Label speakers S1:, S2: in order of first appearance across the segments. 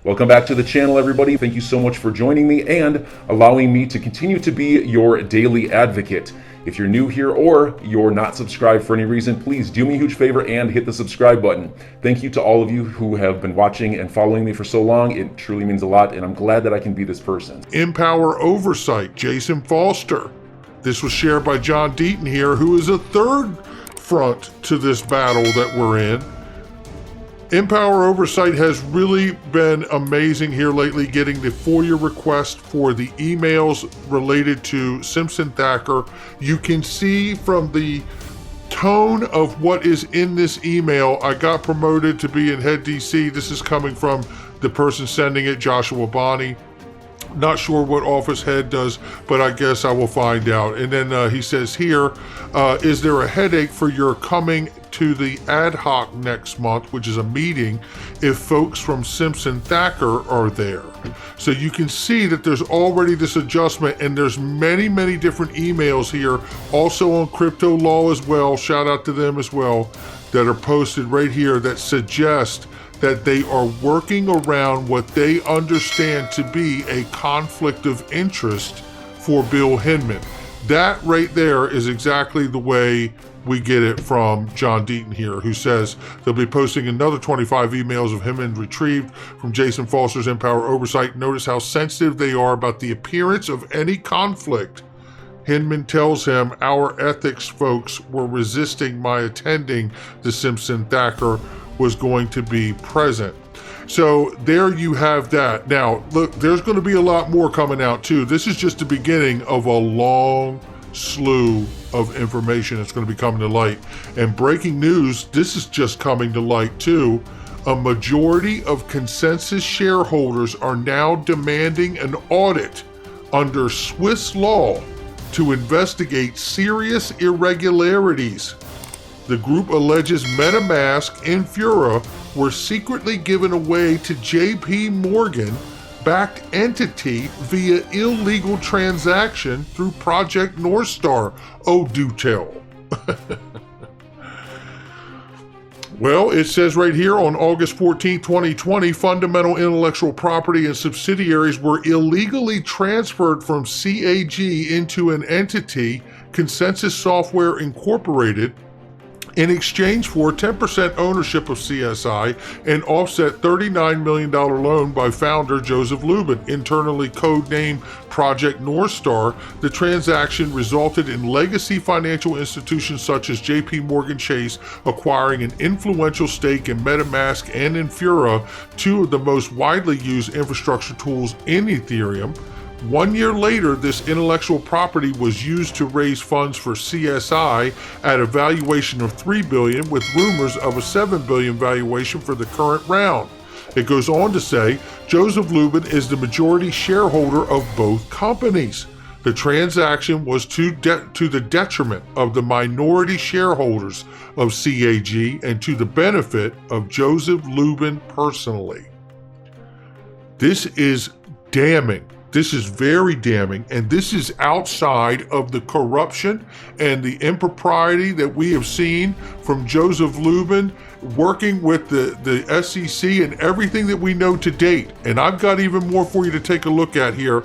S1: Welcome back to the channel, everybody. Thank you so much for joining me and allowing me to continue to be your daily advocate. If you're new here or you're not subscribed for any reason, please do me a huge favor and hit the subscribe button. Thank you to all of you who have been watching and following me for so long. It truly means a lot, and I'm glad that I can be this person.
S2: Empower Oversight, Jason Foster. This was shared by John Deaton here, who is a third front to this battle that we're in. Empower Oversight has really been amazing here lately, getting the FOIA request for the emails related to Simpson Thacker. You can see from the tone of what is in this email, I got promoted to be in head DC. This is coming from the person sending it, Joshua Bonney. Not sure what office head does, but I guess I will find out. And then he says here, is there a headache for your coming to the ad hoc next month, which is a meeting, if folks from Simpson Thacker are there? So you can see that there's already this adjustment, and there's many, many different emails here, also on Crypto Law as well, shout out to them as well, that are posted right here that suggest that they are working around what they understand to be a conflict of interest for Bill Hinman. That right there is exactly the way we get it from John Deaton here, who says they'll be posting another 25 emails of Hinman retrieved from Jason Foster's Empower Oversight. Notice how sensitive they are about the appearance of any conflict. Hinman tells him, our ethics folks were resisting my attending the Simpson Thacker was going to be present. So there you have that. Now, look, there's going to be a lot more coming out too. This is just the beginning of a long slew of information that's going to be coming to light. And breaking news, this is just coming to light too. A majority of consensus shareholders are now demanding an audit under Swiss law to investigate serious irregularities. The group alleges MetaMask and Fura were secretly given away to JP Morgan-backed entity via illegal transaction through Project North Star. Oh, do tell. Well, it says right here on August 14, 2020, fundamental intellectual property and subsidiaries were illegally transferred from CAG into an entity, Consensus Software Incorporated, in exchange for 10% ownership of CSI and offset $39 million loan by founder Joseph Lubin, internally codenamed Project North Star. The transaction resulted in legacy financial institutions such as JP Morgan Chase acquiring an influential stake in MetaMask and in Fura, two of the most widely used infrastructure tools in Ethereum. 1 year later, this intellectual property was used to raise funds for CSI at a valuation of $3 billion, with rumors of a $7 billion valuation for the current round. It goes on to say, Joseph Lubin is the majority shareholder of both companies. The transaction was to the detriment of the minority shareholders of CAG and to the benefit of Joseph Lubin personally. This is damning. This is very damning, and this is outside of the corruption and the impropriety that we have seen from Joseph Lubin working with the SEC and everything that we know to date. And I've got even more for you to take a look at here.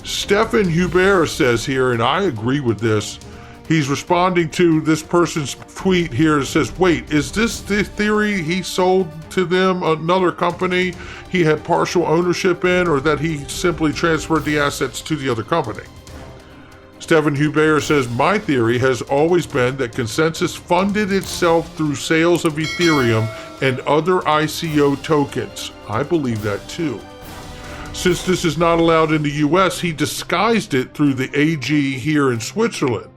S2: Stefan Hubert says here, and I agree with this, he's responding to this person's tweet here. It says, wait, is this the theory he sold to them another company he had partial ownership in, or that he simply transferred the assets to the other company? Stefan Hubert says, my theory has always been that Consensus funded itself through sales of Ethereum and other ICO tokens. I believe that too. Since this is not allowed in the US, he disguised it through the AG here in Switzerland.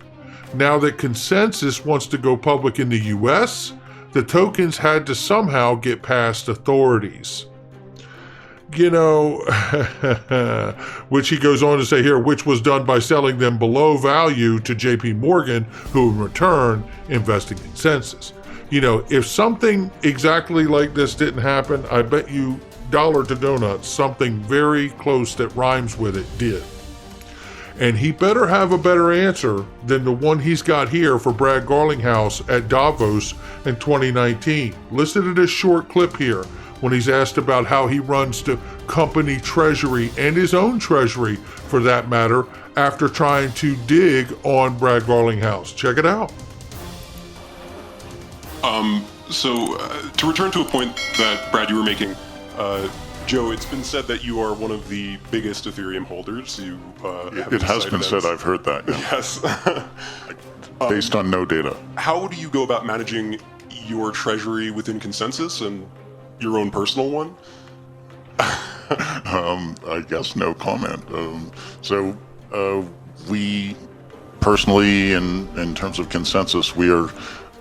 S2: Now that Consensus wants to go public in the US, the tokens had to somehow get past authorities. You know, which he goes on to say here, which was done by selling them below value to JP Morgan, who in return invested in Consensus. You know, if something exactly like this didn't happen, I bet you dollar to donuts, something very close that rhymes with it did. And he better have a better answer than the one he's got here for Brad Garlinghouse at Davos in 2019. Listen to this short clip here when he's asked about how he runs the company treasury and his own treasury, for that matter, after trying to dig on Brad Garlinghouse. Check it out.
S3: To return to a point that, Brad, you were making, Joe, it's been said that you are one of the biggest Ethereum holders.
S4: It has been said, I've heard that. Yeah.
S3: Yes.
S4: Based on no data.
S3: How do you go about managing your treasury within Consensus and your own personal one?
S4: I guess no comment. We personally, in terms of Consensus, we are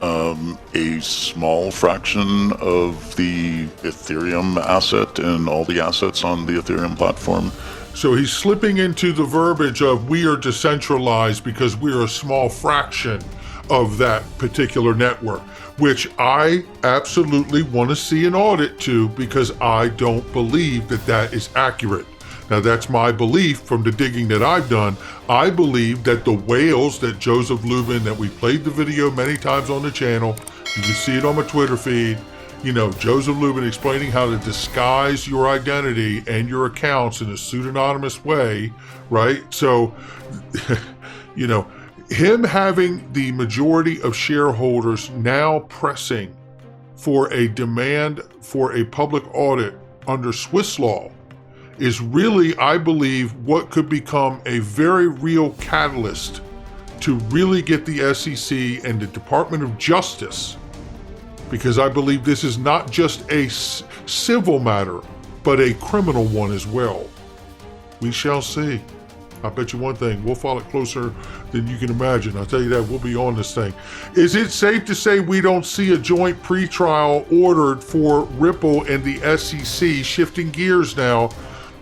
S4: a small fraction of the Ethereum asset and all the assets on the Ethereum platform.
S2: So he's slipping into the verbiage of we are decentralized because we're a small fraction of that particular network, which I absolutely want to see an audit to, because I don't believe that that is accurate. Now, that's my belief from the digging that I've done. I believe that the whales that Joseph Lubin, that we played the video many times on the channel, you can see it on my Twitter feed, Joseph Lubin explaining how to disguise your identity and your accounts in a pseudonymous way, right? So, him having the majority of shareholders now pressing for a demand for a public audit under Swiss law is really, I believe, what could become a very real catalyst to really get the SEC and the Department of Justice, because I believe this is not just a civil matter, but a criminal one as well. We shall see. I bet you one thing, we'll follow it closer than you can imagine. I'll tell you that, we'll be on this thing. Is it safe to say we don't see a joint pretrial ordered for Ripple and the SEC, shifting gears now,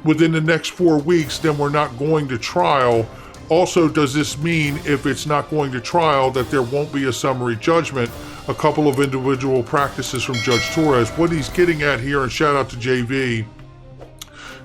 S2: within the next 4 weeks? Then we're not going to trial. Also, does this mean if it's not going to trial that there won't be a summary judgment? A couple of individual practices from Judge Torres. What he's getting at here, and shout out to JV,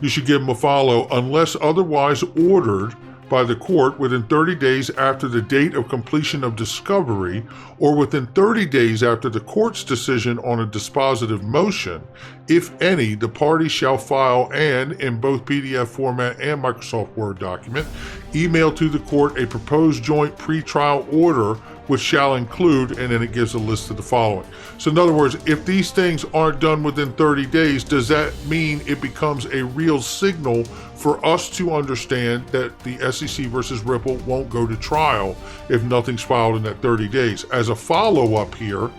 S2: you should give him a follow, unless otherwise ordered by the court within 30 days after the date of completion of discovery, or within 30 days after the court's decision on a dispositive motion, if any, the party shall file and, in both PDF format and Microsoft Word document, email to the court a proposed joint pretrial order which shall include, and then it gives a list of the following. So in other words, if these things aren't done within 30 days, does that mean it becomes a real signal for us to understand that the SEC versus Ripple won't go to trial if nothing's filed in that 30 days? As a follow-up here,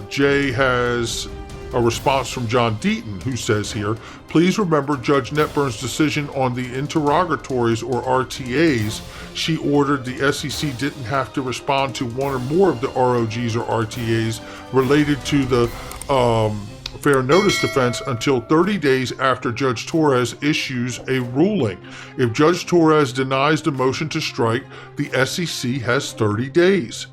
S2: Jay has a response from John Deaton, who says here, please remember Judge Netburn's decision on the interrogatories, or RTAs. She ordered the SEC didn't have to respond to one or more of the ROGs or RTAs related to the fair notice defense until 30 days after Judge Torres issues a ruling. If Judge Torres denies the motion to strike, the SEC has 30 days.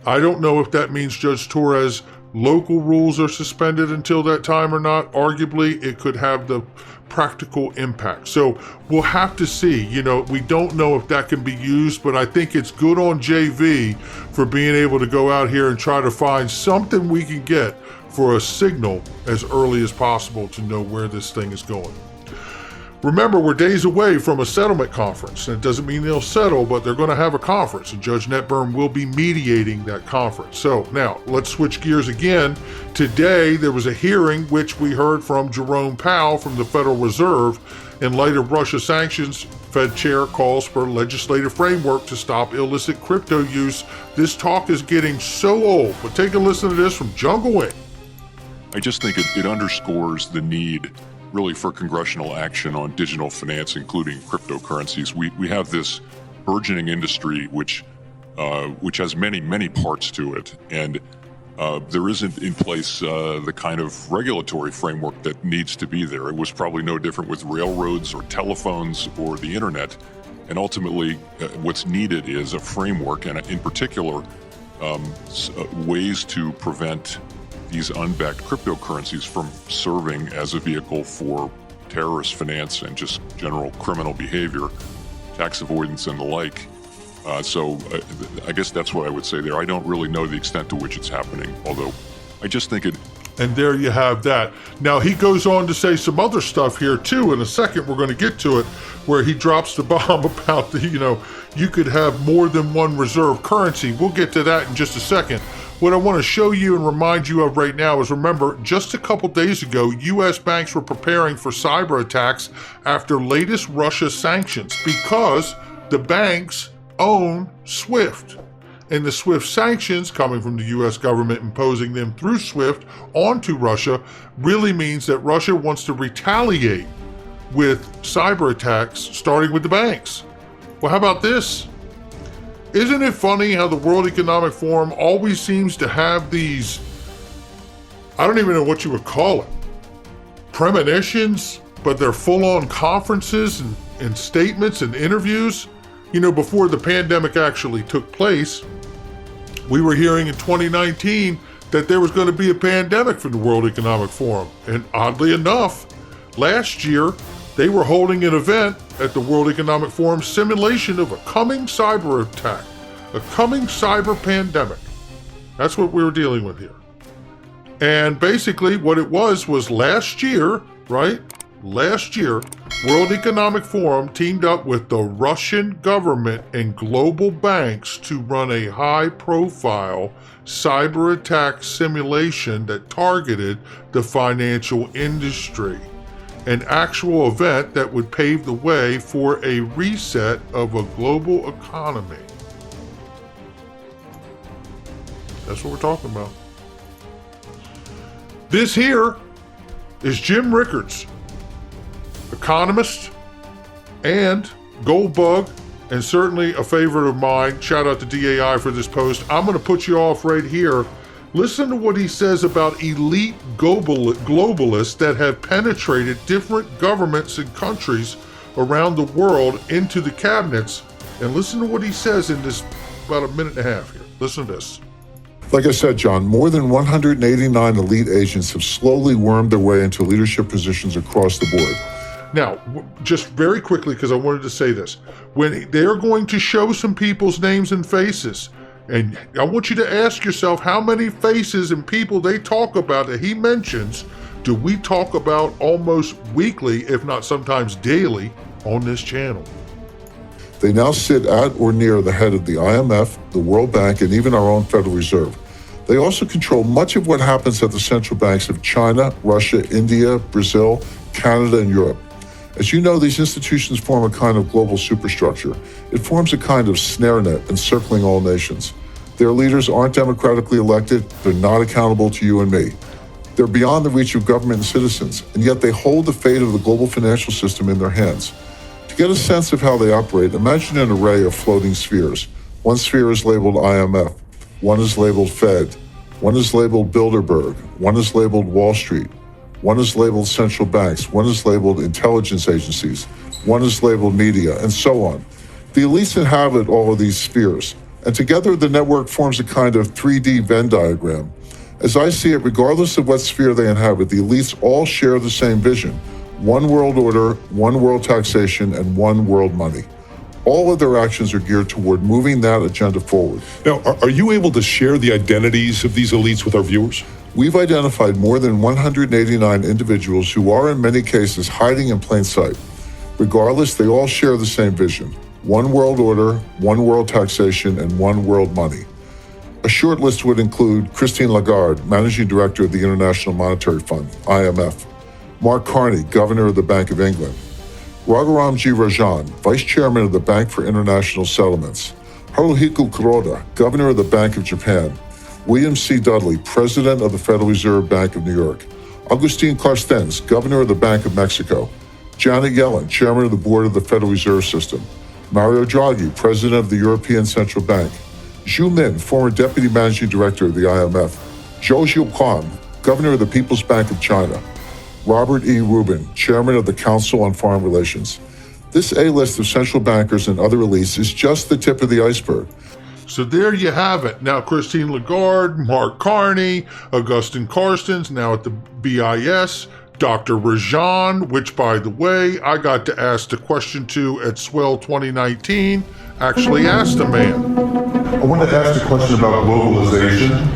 S2: I don't know if that means Judge Torres' local rules are suspended until that time or not. Arguably, it could have the practical impact. So we'll have to see. We don't know if that can be used, but I think it's good on JV for being able to go out here and try to find something we can get for a signal as early as possible to know where this thing is going. Remember, we're days away from a settlement conference. And it doesn't mean they'll settle, but they're going to have a conference, and Judge Netburn will be mediating that conference. So now let's switch gears again. Today, there was a hearing which we heard from Jerome Powell from the Federal Reserve. In light of Russia sanctions, Fed Chair calls for legislative framework to stop illicit crypto use. This talk is getting so old, but take a listen to this from Jungle Wing.
S5: I just think it underscores the need really for congressional action on digital finance, including cryptocurrencies. We have this burgeoning industry which has many parts to it, and there isn't in place the kind of regulatory framework that needs to be there. It was probably no different with railroads or telephones or the internet, and ultimately what's needed is a framework, and in particular ways to prevent these unbacked cryptocurrencies from serving as a vehicle for terrorist finance and just general criminal behavior, tax avoidance and the like. So I guess that's what I would say there. I don't really know the extent to which it's happening, although I just think
S2: And there you have that. Now, he goes on to say some other stuff here, too. In a second, we're going to get to it, where he drops the bomb about you could have more than one reserve currency. We'll get to that in just a second. What I want to show you and remind you of right now is, remember, just a couple days ago, U.S. banks were preparing for cyber attacks after latest Russia sanctions because the banks own SWIFT. And the SWIFT sanctions coming from the U.S. government imposing them through SWIFT onto Russia really means that Russia wants to retaliate with cyber attacks, starting with the banks. Well, how about this? Isn't it funny how the World Economic Forum always seems to have these, I don't even know what you would call it, premonitions, but they're full-on conferences and statements and interviews? Before the pandemic actually took place, we were hearing in 2019 that there was going to be a pandemic for the World Economic Forum. And oddly enough, last year, they were holding an event at the World Economic Forum simulation of a coming cyber attack, a coming cyber pandemic. That's what we were dealing with here. And basically what it was last year, right? Last year, World Economic Forum teamed up with the Russian government and global banks to run a high-profile cyber attack simulation that targeted the financial industry, an actual event that would pave the way for a reset of a global economy. That's what we're talking about. This here is Jim Rickards, economist and gold bug, and certainly a favorite of mine. Shout out to DAI for this post. I'm going to put you off right here. Listen to what he says about elite globalists that have penetrated different governments and countries around the world into the cabinets. And listen to what he says in this about a minute and a half here. Listen to this.
S6: Like I said, John, more than 189 elite agents have slowly wormed their way into leadership positions across the board.
S2: Now, just very quickly, because I wanted to say this, when they're going to show some people's names and faces, and I want you to ask yourself how many faces and people they talk about that he mentions do we talk about almost weekly, if not sometimes daily, on this channel.
S6: They now sit at or near the head of the IMF, the World Bank, and even our own Federal Reserve. They also control much of what happens at the central banks of China, Russia, India, Brazil, Canada, and Europe. As you know, these institutions form a kind of global superstructure. It forms a kind of snare net encircling all nations. Their leaders aren't democratically elected. They're not accountable to you and me. They're beyond the reach of government and citizens, and yet they hold the fate of the global financial system in their hands. To get a sense of how they operate, imagine an array of floating spheres. One sphere is labeled IMF, one is labeled Fed, one is labeled Bilderberg, one is labeled Wall Street, one is labeled central banks, one is labeled intelligence agencies, one is labeled media, and so on. The elites inhabit all of these spheres, and together the network forms a kind of 3D Venn diagram. As I see it, regardless of what sphere they inhabit, the elites all share the same vision: one world order, one world taxation, and one world money. All of their actions are geared toward moving that agenda forward.
S7: Now, are you able to share the identities of these elites with our viewers?
S6: We've identified more than 189 individuals who are in many cases hiding in plain sight. Regardless, they all share the same vision: one world order, one world taxation, and one world money. A short list would include Christine Lagarde, Managing Director of the International Monetary Fund, IMF; Mark Carney, Governor of the Bank of England; Raghuramji Rajan, Vice Chairman of the Bank for International Settlements; Haruhiko Kuroda, Governor of the Bank of Japan; William C. Dudley, President of the Federal Reserve Bank of New York; Agustin Carstens, Governor of the Bank of Mexico; Janet Yellen, Chairman of the Board of the Federal Reserve System; Mario Draghi, President of the European Central Bank; Zhu Min, former Deputy Managing Director of the IMF; Zhou Xiuquan, Governor of the People's Bank of China; Robert E. Rubin, Chairman of the Council on Foreign Relations. This A-list of central bankers and other elites is just the tip of the iceberg.
S2: So there you have it. Now, Christine Lagarde, Mark Carney, Augustin Carstens, now at the BIS, Dr. Rajan, which, by the way, I got to ask the question to at Swell 2019, actually asked a man.
S6: I want to ask a question about globalization.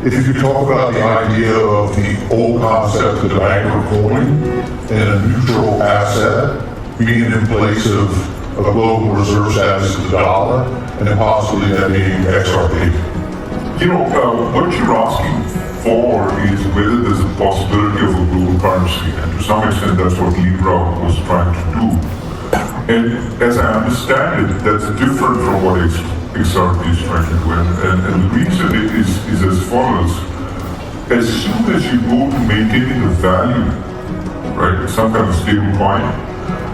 S2: if you could talk about the idea of the old concept of the anchor coin and a neutral asset being in place of a global reserve status of the dollar, and possibly that being XRP.
S8: You know, what you're asking for is whether there's a possibility of a global currency, and to some extent that's what Libra was trying to do. And as I understand it, that's different from what XRP is trying to do, and the reason is as follows. As soon as you go to maintaining a value, right, some kind of stable coin,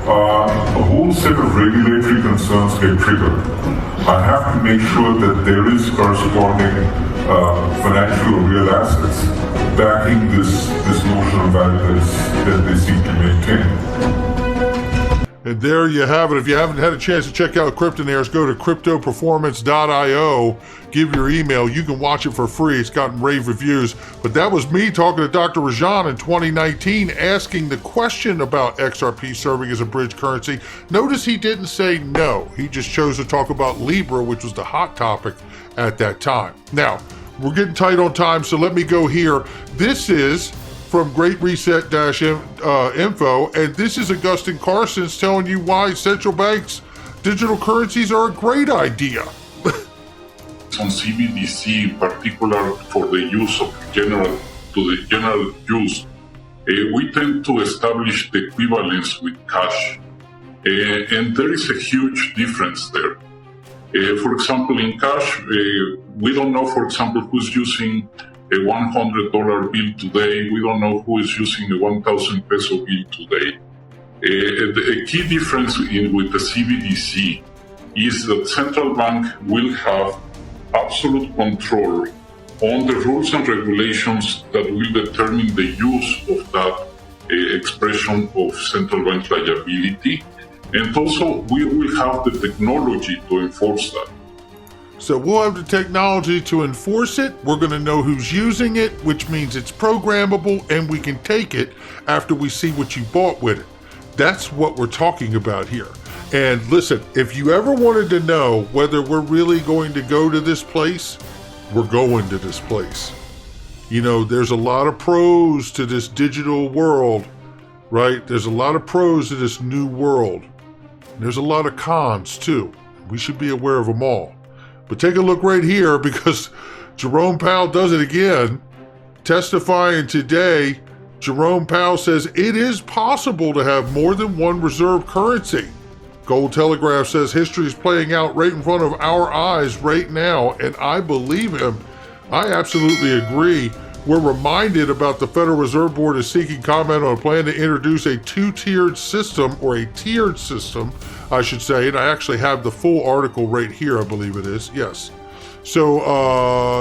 S8: a whole set of regulatory concerns get triggered. I have to make sure that there is corresponding financial or real assets backing this notion of value that they seek to maintain.
S2: And there you have it. If you haven't had a chance to check out Cryptonaires, go to cryptoperformance.io, give your email. You can watch it for free. It's gotten rave reviews. But that was me talking to Dr. Rajan in 2019, asking the question about XRP serving as a bridge currency. Notice he didn't say no. He just chose to talk about Libra, which was the hot topic at that time. Now, we're getting tight on time, so let me go here. This is from Great Reset-info, and this is Augustine Carson's telling you why central banks' digital currencies are a great idea.
S9: On CBDC, in particular for the use of general use, we tend to establish the equivalence with cash, and there is a huge difference there. For example, in cash, we don't know, for example, who's using a $100 bill today. We don't know who is using a 1,000 peso bill today. A key difference with the CBDC is that central bank will have absolute control on the rules and regulations that will determine the use of that expression of central bank liability. And also, we will have the technology to enforce that.
S2: So we'll have the technology to enforce it. We're going to know who's using it, which means it's programmable, and we can take it after we see what you bought with it. That's what we're talking about here. And listen, if you ever wanted to know whether we're really going to go to this place, we're going to this place. You know, there's a lot of pros to this digital world, right? There's a lot of pros to this new world. There's a lot of cons too. We should be aware of them all. But take a look right here, because Jerome Powell does it again. Testifying today, Jerome Powell says it is possible to have more than one reserve currency. Gold Telegraph says history is playing out right in front of our eyes right now, and I believe him. I absolutely agree. We're reminded about the Federal Reserve Board is seeking comment on a plan to introduce a two-tiered system, or a tiered system, I should say, and I actually have the full article right here, I believe it is. Yes. So,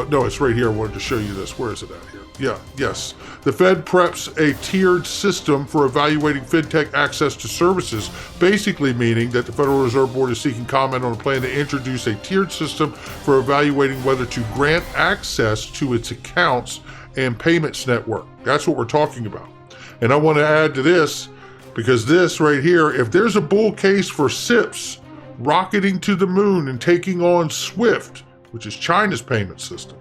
S2: no, it's right here. I wanted to show you this. Where is it at here? Yeah, yes. The Fed preps a tiered system for evaluating fintech access to services, basically meaning that the Federal Reserve Board is seeking comment on a plan to introduce a tiered system for evaluating whether to grant access to its accounts and payments network. That's what we're talking about. And I want to add to this, because this right here, if there's a bull case for SIPs rocketing to the moon and taking on SWIFT, which is China's payment system,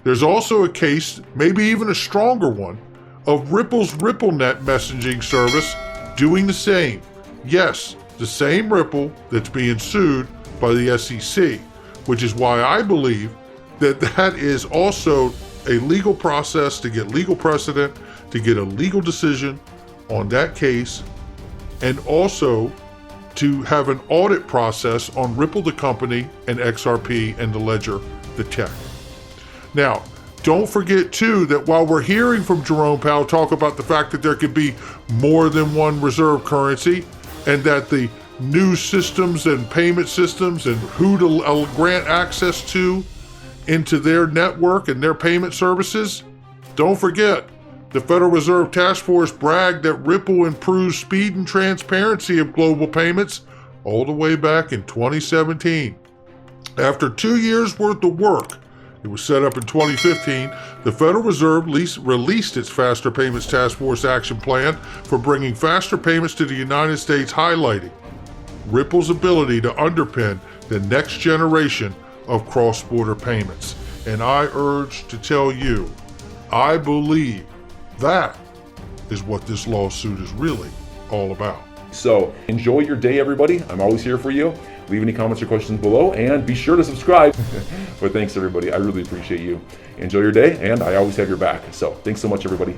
S2: there's also a case, maybe even a stronger one, of Ripple's RippleNet messaging service doing the same. Yes, the same Ripple that's being sued by the SEC, which is why I believe that that is also a legal process to get legal precedent, to get a legal decision on that case, and also to have an audit process on Ripple the company and XRP and the ledger, the tech. Now, don't forget too that while we're hearing from Jerome Powell talk about the fact that there could be more than one reserve currency, and that the new systems and payment systems and who to grant access to into their network and their payment services, don't forget, the Federal Reserve Task Force bragged that Ripple improves speed and transparency of global payments all the way back in 2017. After 2 years worth of work, it was set up in 2015, the Federal Reserve released its Faster Payments Task Force action plan for bringing faster payments to the United States, highlighting Ripple's ability to underpin the next generation of cross-border payments. And I urge to tell you, I believe that is what this lawsuit is really all about.
S1: So enjoy your day, everybody. I'm always here for you. Leave any comments or questions below, and be sure to subscribe. But thanks, everybody. I really appreciate you. Enjoy your day, and I always have your back. So thanks so much, everybody.